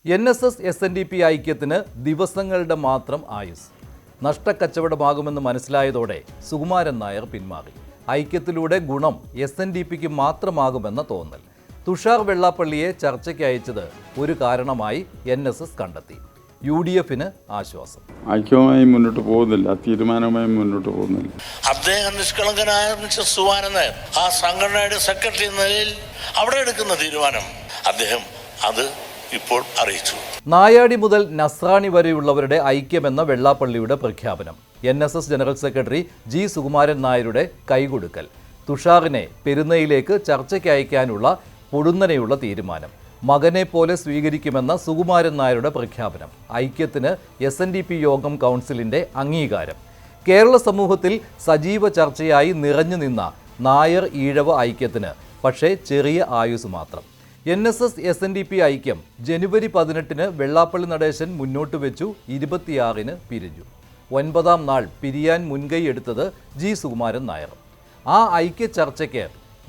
NSS-SNDP ഐക്യത്തിന് ദിവസങ്ങളുടെ മാത്രം ആയുസ്. നഷ്ടക്കച്ചവടമാകുമെന്ന് മനസ്സിലായതോടെ സുകുമാരൻ നായർ പിന്മാറി. ഐക്യത്തിലൂടെ ഗുണം SNDPക്ക് മാത്രമാകുമെന്ന തോന്നൽ. തുഷാർ വെള്ളാപ്പള്ളിയെ ചർച്ചയ്ക്ക് അയച്ചത് ഒരു കാരണമായി NSS കണ്ടെത്തി. UDFന് ആശ്വാസം. ഐക്യവുമായി മുന്നോട്ട് പോകുന്നില്ല, തീരുമാനമായി മുന്നോട്ട് പോകുന്നില്ല. അദ്ദേഹം നിഷ്കളങ്കനായ സുകുമാരൻ നായർ ആ സംഘടനയുടെ സെക്രട്ടറി എന്ന നിലയിൽ അവിടെ എടുക്കുന്ന തീരുമാനം അദ്ദേഹം അത് ഇപ്പോൾ അറിയിച്ചു. നായാടി മുതൽ നസ്രാണി വരെയുള്ളവരുടെ ഐക്യമെന്ന വെള്ളാപ്പള്ളിയുടെ പ്രഖ്യാപനം. NSS general secretary G. Sukumaran നായരുടെ കൈകൊടുക്കൽ. തുഷാറിനെ പെരുന്നയിലേക്ക് ചർച്ചയ്ക്ക് അയക്കാനുള്ള പൊടുന്നനെയുള്ള തീരുമാനം. മകനെ പോലെ സ്വീകരിക്കുമെന്ന സുകുമാരൻ നായരുടെ പ്രഖ്യാപനം. ഐക്യത്തിന് SNDP യോഗം കൗൺസിലിന്റെ അംഗീകാരം. കേരള സമൂഹത്തിൽ സജീവ ചർച്ചയായി നിറഞ്ഞു നിന്ന നായർ ഈഴവ ഐക്യത്തിന് പക്ഷേ ചെറിയ ആയുസ് മാത്രം. NSS-SNDP ഐക്യം ജനുവരി 18 വെള്ളാപ്പള്ളി നടേശൻ മുന്നോട്ട് വെച്ചു. 26 പിരിഞ്ഞു. 9-ാം നാൾ പിരിയാൻ മുൻകൈ എടുത്തത് G. സുകുമാരൻ നായർ. ആ ഐക്യ ചർച്ചയ്ക്ക്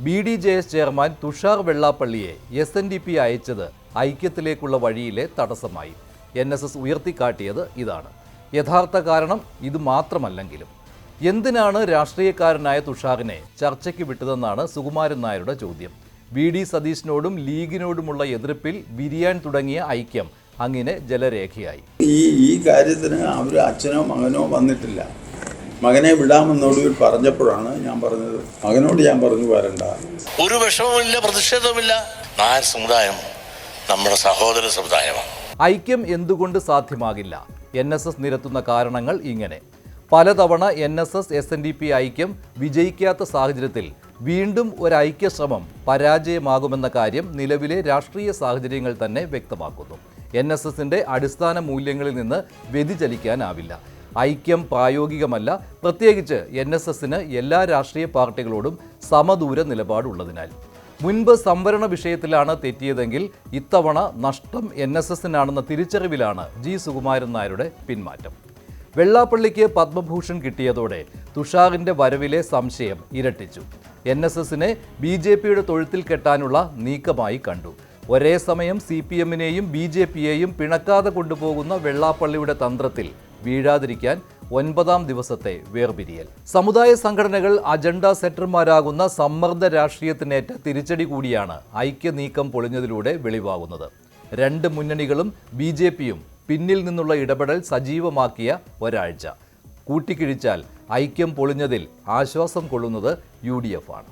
BDJS ചെയർമാൻ തുഷാർ വെള്ളാപ്പള്ളിയെ SNDP അയച്ചത് ഐക്യത്തിലേക്കുള്ള വഴിയിലെ തടസ്സമായി. NSS ഉയർത്തിക്കാട്ടിയത് ഇതാണ്. യഥാർത്ഥ കാരണം ഇത് മാത്രമല്ലെങ്കിലും എന്തിനാണ് രാഷ്ട്രീയക്കാരനായ തുഷാറിനെ ചർച്ചയ്ക്ക് വിട്ടതെന്നാണ് സുകുമാരൻ നായരുടെ ചോദ്യം. VD സതീശനോടും ലീഗിനോടുമുള്ള എതിർപ്പിൽ വിരിയാൻ തുടങ്ങിയ ഐക്യം അങ്ങനെ ജലരേഖയായി. ഈ കാര്യത്തിന് അവർ അച്ഛനോ മകനോ വന്നിട്ടില്ല. മകനെ വിടാമെന്നൊടുവിൽ പറഞ്ഞപ്പോഴാണ് ഞാൻ പറഞ്ഞത്, മകനോട് ഞാൻ പറഞ്ഞു വരണ്ട. ഒരു വിഷമവുമില്ല, പ്രതിഷേധവുമില്ല. നായർ സമുദായം നമ്മുടെ സഹോദര സമുദായമാണ്. ഐക്യം എന്തുകൊണ്ട് സാധ്യമാകില്ല? NSS നിരത്തുന്ന കാരണങ്ങൾ ഇങ്ങനെ. പലതവണ NSS-SNDP ഐക്യം വിജയിക്കാത്ത സാഹചര്യത്തിൽ വീണ്ടും ഒരു ഐക്യശ്രമം പരാജയമാകുമെന്ന കാര്യം നിലവിലെ രാഷ്ട്രീയ സാഹചര്യങ്ങൾ തന്നെ വ്യക്തമാക്കുന്നു. NSSന്റെ അടിസ്ഥാന മൂല്യങ്ങളിൽ നിന്ന് വ്യതിചലിക്കാനാവില്ല. ഐക്യം പ്രായോഗികമല്ല, പ്രത്യേകിച്ച് NSSന് എല്ലാ രാഷ്ട്രീയ പാർട്ടികളോടും സമദൂര നിലപാടുള്ളതിനാൽ. മുൻപ് സംവരണ വിഷയത്തിലാണ് തെറ്റിയതെങ്കിൽ ഇത്തവണ നഷ്ടം NSSനാണെന്ന തിരിച്ചറിവിലാണ് G. സുകുമാരൻ നായരുടെ പിന്മാറ്റം. വെള്ളാപ്പള്ളിക്ക് പത്മഭൂഷൺ കിട്ടിയതോടെ തുഷാറിന്റെ വരവിലെ സംശയം ഇരട്ടിച്ചു. NSSനെ BJPയുടെ തൊഴുത്തിൽ കെട്ടാനുള്ള നീക്കമായി കണ്ടു. ഒരേ സമയം CPMനെയും BJPയെയും പിണക്കാതെ കൊണ്ടുപോകുന്ന വെള്ളാപ്പള്ളിയുടെ തന്ത്രത്തിൽ വീഴാതിരിക്കാൻ 9-ാം ദിവസത്തെ വേർപിരിയൽ. സമുദായ സംഘടനകൾ അജണ്ട സെറ്റർമാരാകുന്ന സമ്മർദ്ദ രാഷ്ട്രീയത്തിനേറ്റ തിരിച്ചടി കൂടിയാണ് ഐക്യ നീക്കം പൊളിഞ്ഞതിലൂടെ വെളിവാകുന്നത്. രണ്ട് മുന്നണികളും BJPയും പിന്നിൽ നിന്നുള്ള ഇടപെടൽ സജീവമാക്കിയ ഒരാഴ്ച. കൂട്ടിക്കിഴിച്ചാൽ ഐക്യം പൊളിഞ്ഞതിൽ ആശ്വാസം കൊള്ളുന്നത് UDF ആണ്.